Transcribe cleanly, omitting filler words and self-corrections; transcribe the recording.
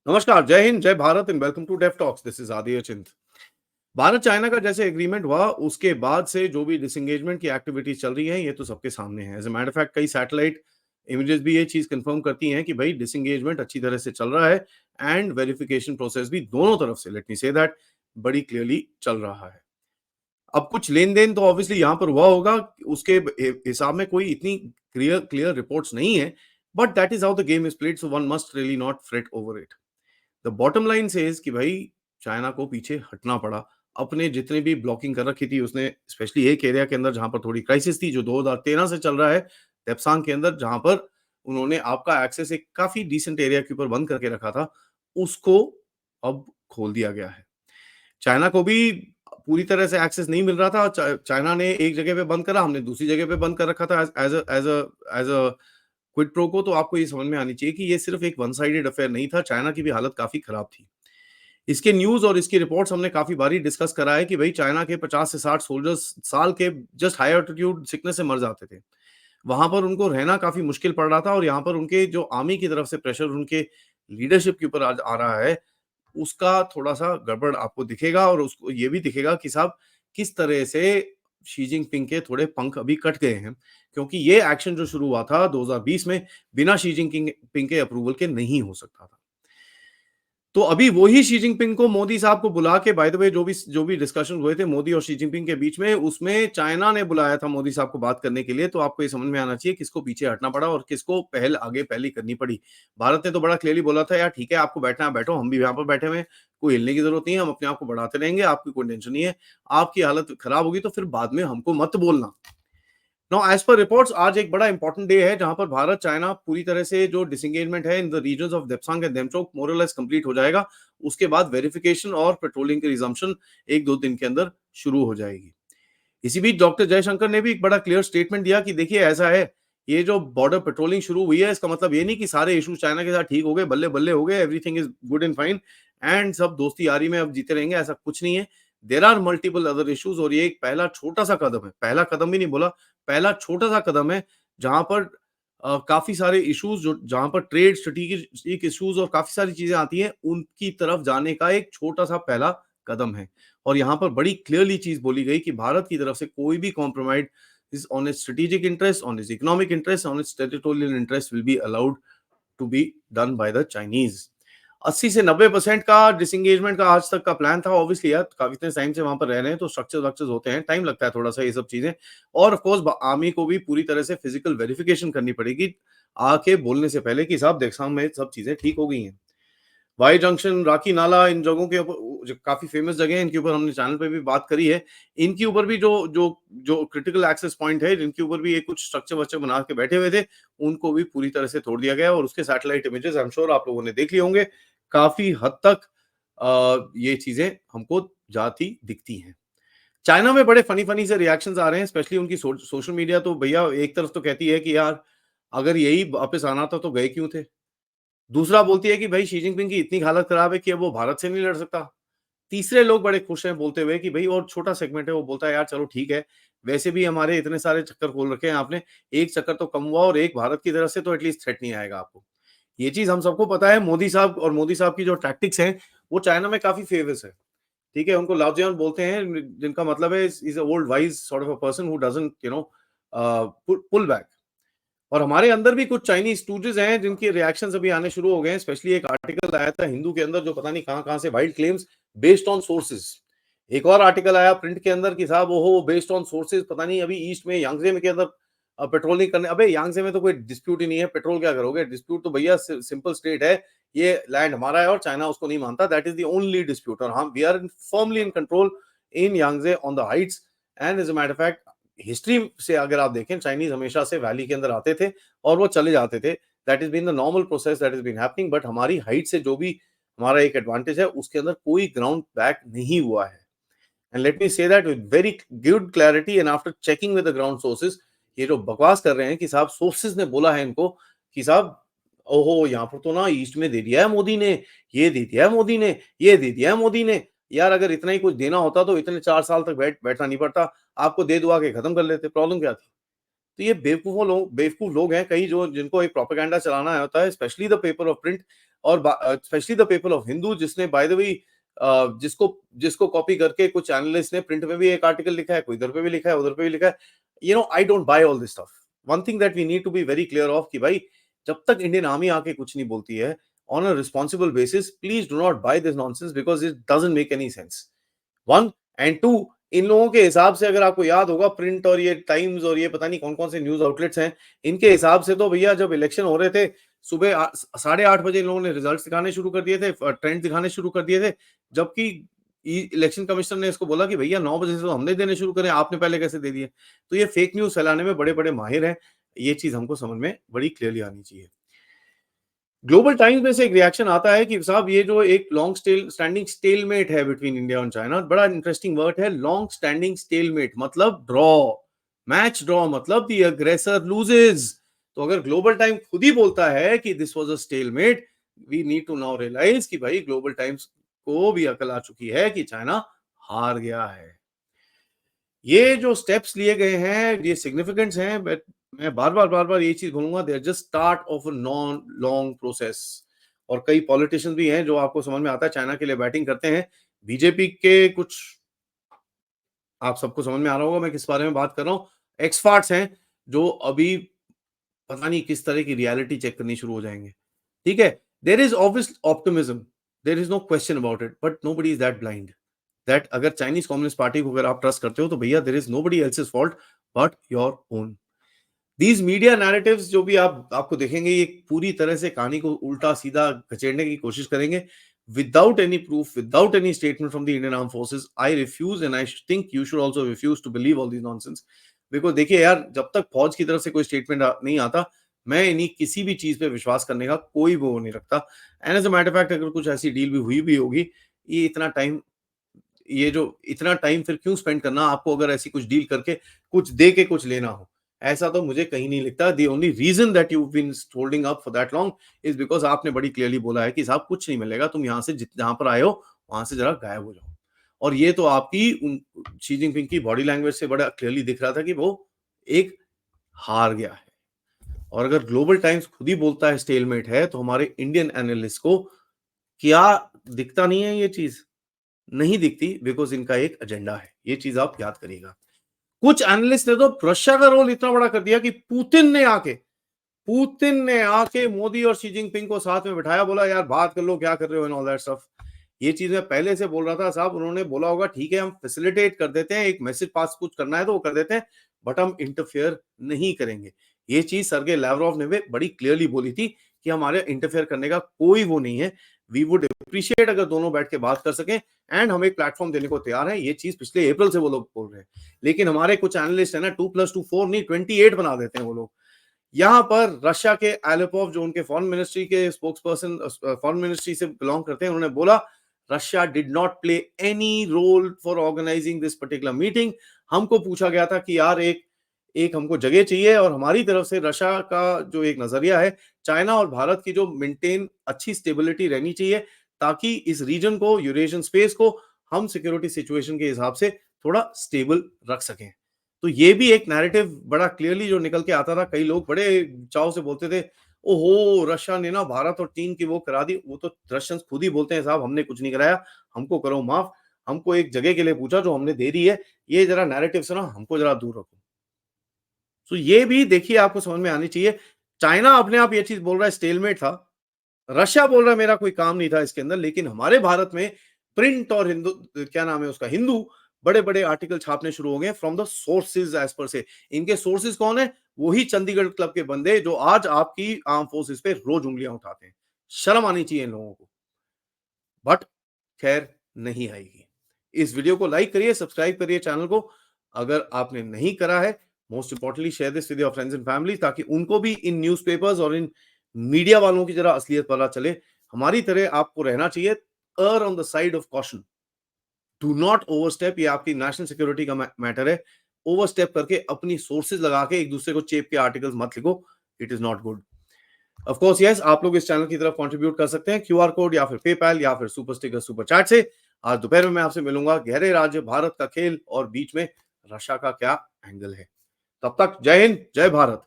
नमस्कार, जय हिंद, जय Bharat and welcome to Dev talks. This is Aditya Chint. Bharat China का जैसे एग्रीमेंट हुआ, उसके बाद से जो भी डिसएंगेजमेंट की एक्टिविटीज चल रही हैं, ये तो सबके सामने है। As a matter of fact, कई सैटेलाइट इमेजेस भी ये चीज कंफर्म करती हैं कि भाई डिसएंगेजमेंट अच्छी तरह से चल रहा है एंड वेरिफिकेशन प्रोसेस भी दोनों तरफ से, लेट मी से दैट, बड़ी क्लियरली चल रहा है। अब कुछ लेन-देन तो ऑब्वियसली यहाँ पर हुआ होगा, उसके हिसाब में कोई इतनी क्लियर क्लियर रिपोर्ट्स नहीं है, but that is how the game is played, so one must really not fret over it. The bottom line says कि भाई चाइना को पीछे हटना पड़ा। अपने जितने भी ब्लॉकिंग कर रखी थी उसने, स्पेशली एक एरिया के अंदर जहां पर थोड़ी क्राइसिस थी, जो 2013 से चल रहा है, तेप्सांग के अंदर, जहां पर उन्होंने आपका एक्सेस एक काफी डिसेंट एरिया के ऊपर बंद करके रखा था, उसको अब खोल दिया गया है। चाइना को भी पूरी तरह से एक्सेस नहीं मिल रहा था। चाइना ने एक जगह पे बंद करा, हमने दूसरी जगह पे बंद कर रखा था एज अ क्विड प्रो को। तो आपको ये समझ में आनी चाहिए कि ये सिर्फ एक वन साइडेड अफेयर नहीं था, चाइना की भी हालत काफ़ी खराब थी। इसके न्यूज़ और इसकी रिपोर्ट्स हमने काफ़ी बारी डिस्कस करा है कि भई चाइना के 50 से 60 सोल्जर्स साल के जस्ट हाई एल्टीट्यूड सिकनेस से मर जाते थे। वहाँ पर उनको रहना काफ़ी मुश्किल पड़ रहा था और यहाँ पर उनके जो आर्मी की तरफ से प्रेशर उनके लीडरशिप के ऊपर आज आ रहा है, उसका थोड़ा-सा गड़बड़ आपको दिखेगा और उसको ये भी दिखेगा कि साहब किस तरह से शी जिनपिंग के थोड़े पंख अभी कट गए हैं। क्योंकि ये एक्शन जो शुरू हुआ था 2020 में, बिना शी जिनपिंग के अप्रूवल के नहीं हो सकता था। तो अभी वही शी जिनपिंग को मोदी साहब को बुला के, बाय द वे, जो भी डिस्कशन हुए थे मोदी और शी जिनपिंग के बीच में, उसमें चाइना ने बुलाया था मोदी साहब को बात करने के लिए। तो आपको ये समझ में आना चाहिए किसको पीछे हटना पड़ा और किसको पहल आगे पहली करनी पड़ी। भारत ने तो बड़ा क्लियरली बोला था, यार ठीक है, आपको बैठना है बैठो, हम भी यहाँ पर बैठे हुए हैं, कोई हिलने की जरूरत नहीं है, हम अपने आप को बढ़ाते रहेंगे, आपकी कोई टेंशन नहीं है। आपकी हालत खराब होगी तो फिर बाद में हमको मत बोलना। नाउ एज पर रिपोर्ट्स, आज एक बड़ा इंपॉर्टेंट डे है जहां पर भारत चाइना पूरी तरह से जो डिसंगेजमेंट है in the regions of Depsang and Demchok more or less complete हो जाएगा। उसके बाद वेरिफिकेशन और पेट्रोलिंग की रिजम्पशन एक दो दिन के अंदर शुरू हो जाएगी। इसी बीच डॉक्टर जयशंकर ने भी एक बड़ा क्लियर स्टेटमेंट दिया कि देखिए ऐसा है, ये जो बॉर्डर पेट्रोलिंग शुरू हुई है, इसका मतलब ये नहीं कि सारे इश्यूज चाइना के साथ ठीक हो गए, बल्ले बल्ले हो गए, everything is good and fine and सब दोस्ती यारी में अब जीते रहेंगे, ऐसा कुछ नहीं है। There are multiple other issues और ये एक पहला छोटा सा कदम है, पहला कदम भी नहीं बोला, पहला छोटा सा कदम है, जहां पर काफी सारे इश्यूज, जो जहां पर ट्रेड स्ट्रेटेजिक इश्यूज और काफी सारी चीजें आती हैं, उनकी तरफ जाने का एक छोटा सा पहला कदम है। और यहाँ पर बड़ी क्लियरली चीज बोली गई कि भारत की तरफ से कोई भी compromise is on its strategic interest, on its economic interest, on its territorial interest will be allowed to be done by the Chinese. 80 से 90% का डिसंगेजमेंट का आज तक का प्लान था। ऑब्वियसली यार, काफी इतने टाइम से वहां पर रह रहे हैं तो स्ट्रक्चर वक्चर्स होते हैं, टाइम लगता है थोड़ा सा ये सब चीजें। और ऑफ कोर्स आर्मी को भी पूरी तरह से फिजिकल वेरिफिकेशन करनी पड़ेगी आके बोलने से पहले कि साहब देख में सब चीजें ठीक हो गई हैं। वाई जंक्शन, राखी नाला, इन जगहों के ऊपर जो काफ़ी फ़ेमस जगह है, इनके ऊपर हमने चैनल पे भी बात करी है। इनके ऊपर भी जो जो जो क्रिटिकल एक्सेस पॉइंट है, जिनके ऊपर भी ये कुछ स्ट्रक्चर-वक्चर बना के बैठे हुए थे, उनको भी पूरी तरह से तोड़ दिया गया है और उसके satellite images I am sure आप लोगों ने देख लिए होंगे। काफ़ी हद तक ये चीज़ें हमको जाती दिखती हैं। चाइना में बड़े फ़नी-फ़नी से रिएक्शंस आ रहे हैं, स्पेशली उनकी सोशल मीडिया तो भैया एक तरफ तो कहती है कि यार, अगर यही वापस आना था तो गए क्यों थे? दूसरा बोलती है कि भाई शी जिनपिंग की इतनी हालत खराब है कि अब वो भारत से नहीं लड़ सकता। तीसरे लोग बड़े खुश हैं बोलते हुए कि भाई, और छोटा सेगमेंट है वो बोलता है यार चलो ठीक है, वैसे भी हमारे इतने सारे चक्कर खोल रखे हैं आपने, एक चक्कर तो कम हुआ और एक भारत की तरफ से तो एटलीस्ट थ्रेट नहीं आएगा आपको। ये चीज़ हम सबको पता है। मोदी साहब और मोदी साहब की जो टैक्टिक्स हैं, वो चाइना में काफ़ी फेमस है। ठीक है? उनको लाओ ज़ेडुंग बोलते हैं, जिनका मतलब है is a old wise sort of a person who doesn't pull back. और हमारे अंदर भी कुछ चाइनीज स्टूडेंट्स हैं जिनके रिएक्शंस अभी आने शुरू हो गए हैं। स्पेशली एक आर्टिकल आया था हिंदू के अंदर, जो पता नहीं कहां कहां से wild claims based on sources. एक और आर्टिकल आया प्रिंट के अंदर कि साहब वो बेस्ड ऑन सोर्सेज, पता नहीं अभी ईस्ट में यांगजे में के अंदर पेट्रोलिंग करने। अबे यांगजे में तो कोई डिस्प्यूट ही नहीं है, पेट्रोल क्या करोगे? डिस्प्यूट तो भैया सिंपल स्टेट है, ये लैंड हमारा है और चाइना उसको नहीं मानता। That is the only dispute और हम we are firmly in control in Yangtse on the heights. And as a matter of fact, history से अगर आप देखें, चाइनीज हमेशा से वैली के अंदर आते थे और वो चले जाते थे। That is been the normal process that is been happening. But हमारी हाइट से जो भी हमारा एक एडवांटेज है, उसके अंदर कोई ग्राउंड बैक नहीं हुआ है। And let me say that with very good clarity and after checking with the ground sources. ये जो बकवास कर रहे हैं कि साहब सोर्सेज ने बोला है इनको कि साहब ओहो, यहाँ पर तो ना ईस्ट में दे दिया है मोदी ने, ये दे दिया है मोदी ने, ये दे दिया है मोदी ने। यार अगर इतना ही कुछ देना होता तो इतने 4 साल तक बैठना नहीं पड़ता, आपको दे दुआ के खत्म कर लेते, प्रॉब्लम क्या थी? तो ये बेवकूफ लोग हैं कई जो जिनको एक प्रोपेगेंडा चलाना होता है, specially the paper of print और specially the paper of Hindu, जिसने बाय द वे जिसको जिसको कॉपी करके कुछ एनालिस्ट ने प्रिंट में भी एक आर्टिकल लिखा है, कोई इधर पे भी लिखा है, उधर पे भी लिखा है। I don't buy all this stuff. One thing that we need to be very clear of कि भाई जब तक इंडियन आर्मी आके कुछ नहीं बोलती है on a responsible basis, please do not buy this nonsense because it doesn't make any sense. One and two, इन लोगों के हिसाब से अगर आपको याद होगा प्रिंट और ये टाइम्स और ये पता नहीं कौन कौन से न्यूज आउटलेट्स हैं, इनके हिसाब से तो भैया जब इलेक्शन हो रहे थे सुबह 8:30 बजे इन लोगों ने रिजल्ट्स दिखाने शुरू कर दिए थे, ट्रेंड दिखाने शुरू कर दिए थे, जबकि इलेक्शन कमिश्नर ने इसको बोला कि भैया 9 बजे से तो हमने देने शुरू करें, आपने पहले कैसे दे दिए। तो ये फेक न्यूज फैलाने में बड़े बड़े माहिर हैं, ये चीज हमको समझ में बड़ी क्लियरली आनी चाहिए। ग्लोबल टाइम्स में से एक रिएक्शन आता है कि साहब ये जो एक लॉन्ग स्टैंडिंग स्टेलमेट है बिटवीन इंडिया और चाइना, बड़ा इंटरेस्टिंग वर्ड है लॉन्ग स्टैंडिंग स्टेलमेट, मतलब ड्रॉ, मैच ड्रॉ, मतलब द अग्रेसर लूजेस। तो अगर ग्लोबल टाइम खुद ही बोलता है कि this was a stalemate, we need to now realize कि भाई ग्लोबल टाइम्स को भी अकल आ चुकी है कि चाइना हार गया है। ये जो स्टेप्स लिए गए हैं ये सिग्निफिकेंट हैं, बट मैं बार बार ये चीज बोलूंगा, they are just start off a non long process. और कई पॉलिटिशियंस भी हैं जो आपको समझ में आता है चाइना के लिए बैटिंग करते हैं। बीजेपी के कुछ, आप सबको समझ में आ रहा होगा मैं किस बारे में बात कर रहा हूँ, एक्सपर्ट्स हैं जो अभी पता नहीं किस तरह की रियलिटी चेक करनी शुरू हो जाएंगे। ठीक है, there is obvious optimism, there is no question about it, but nobody is that blind that अगर चाइनीज कम्युनिस्ट पार्टी को अगर आप ट्रस्ट करते हो तो भैया there is nobody else's fault but your own. These media narratives जो भी आपको देखेंगे ये पूरी तरह से कहानी को उल्टा सीधा खचेड़ने की कोशिश करेंगे without any proof, without any statement from the Indian arm forces. I refuse and I think you should also refuse to believe all this nonsense. Because देखिए यार, जब तक फौज की तरफ से कोई स्टेटमेंट नहीं आता, मैं इन्हीं किसी भी चीज पे विश्वास करने का कोई वो नहीं रखता। And as a matter fact अगर कुछ ऐसी डील भी हुई भी होगी, ये इतना टाइम ये जो इतना टाइम फिर क्यों स्पेंड करना आपको, अगर ऐसी कुछ डील करके कुछ दे के कुछ लेना हो, ऐसा तो मुझे कहीं नहीं लिखता। The only reason that you been holding up for that long is because आपने बड़ी क्लियरली बोला है कि साहब कुछ नहीं मिलेगा, तुम यहाँ से जहां पर आए हो वहां से जरा गायब हो जाओ। और ये तो आपकी शी जिनपिंग की बॉडी लैंग्वेज से बड़ा क्लियरली दिख रहा था कि वो एक हार गया है। और अगर ग्लोबल टाइम्स खुद ही बोलता है स्टेलमेट है, तो हमारे इंडियन एनालिस्ट को क्या दिखता नहीं है? ये चीज नहीं दिखती बिकॉज इनका एक एजेंडा है, ये चीज आप याद करिएगा। कुछ एनालिस्ट ने तो रशिया का रोल इतना बड़ा कर दिया कि पुतिन ने आके मोदी और शी जिनपिंग को साथ में बिठाया, बोला यार बात कर लो, क्या कर रहे हो एंड ऑल दैट स्टफ। ये चीज मैं पहले से बोल रहा था साहब, उन्होंने बोला होगा ठीक है हम फैसिलिटेट कर देते हैं, एक मैसेज पास कुछ करना है तो वो कर देते हैं, बट हम इंटरफेयर नहीं करेंगे। ये चीज सर्गे लैवरोव ने भी बड़ी क्लियरली बोली थी कि हमारे इंटरफेयर करने का कोई वो नहीं है। वी वुड अप्रिशिएट अगर दोनों बैठ के बात कर सकें, एंड हम एक प्लेटफॉर्म देने को तैयार हैं। ये चीज पिछले अप्रैल से वो लोग बोल रहे हैं, लेकिन हमारे कुछ एनालिस्ट है ना 2+2 4 नहीं 28 बना देते हैं वो लोग। यहाँ पर रशिया के एलेपोव जो उनके फॉरेन मिनिस्ट्री के स्पोक्स पर्सन, फॉरेन मिनिस्ट्री से बिलोंग करते हैं, उन्होंने बोला Russia did not play any role for organizing this particular meeting. हमको पूछा गया था कि यार एक एक हमको जगह चाहिए, और हमारी तरफ से रशिया का जो एक नजरिया है, चाइना और भारत की जो मेंटेन अच्छी स्टेबिलिटी रहनी चाहिए, ताकि इस रीजन को, यूरेशियन स्पेस को हम सिक्योरिटी सिचुएशन के हिसाब से थोड़ा स्टेबल रख सकें। तो ये भी एक नैरेटिव बड़ा क्लियरली जो निकल के आता था। कई लोग बड़े चाव से बोलते थे ओहो रशिया ने ना भारत और चीन की वो करा दी। वो तो रशियंस खुद ही बोलते हैं साहब हमने कुछ नहीं कराया, हमको करो माफ, हमको एक जगह के लिए पूछा जो हमने दे दी है। ये जरा नैरेटिव से ना हमको जरा दूर रखो। तो ये भी देखिए आपको समझ में आनी चाहिए। चाइना अपने आप ये चीज बोल रहा है स्टेलमेट था, रशिया बोल रहा है मेरा कोई काम नहीं था इसके अंदर, लेकिन हमारे भारत में प्रिंट और हिंदू, क्या नाम है उसका, हिंदू बड़े बड़े आर्टिकल छापने शुरू हो गए from the sources as per से। इनके सोर्सेज कौन है? वही चंडीगढ़ क्लब के बंदे जो आज आपकी आर्म फोर्सेस पे रोज उंगलियां उठाते हैं। शर्म आनी चाहिए इन लोगों को, बट खैर नहीं आएगी। इस वीडियो को लाइक करिए, सब्सक्राइब करिए चैनल को अगर आपने नहीं करा है। Most importantly share this with your friends and family, ताकि उनको भी इन न्यूज़पेपर्स और इन मीडिया वालों की जरा असलियत पता चले। हमारी तरह आपको रहना चाहिए एर on the side of caution, do not overstep. ये आपकी नेशनल सिक्योरिटी का मैटर है। ओवरस्टेप करके अपनी सोर्सेज लगा के एक दूसरे को चेप के आर्टिकल्स मत लिखो, it is not good. Of course yes, आप लोग इस चैनल की तरफ कंट्रीब्यूट कर सकते हैं क्यूआर कोड या फिर पेपैल या फिर सुपर स्टिकर सुपर चैट से। आज दोपहर में मैं आपसे मिलूंगा। गहरे राज्य भारत का खेल और बीच में रशिया का क्या एंगल है। तब तक जय हिंद, जय भारत।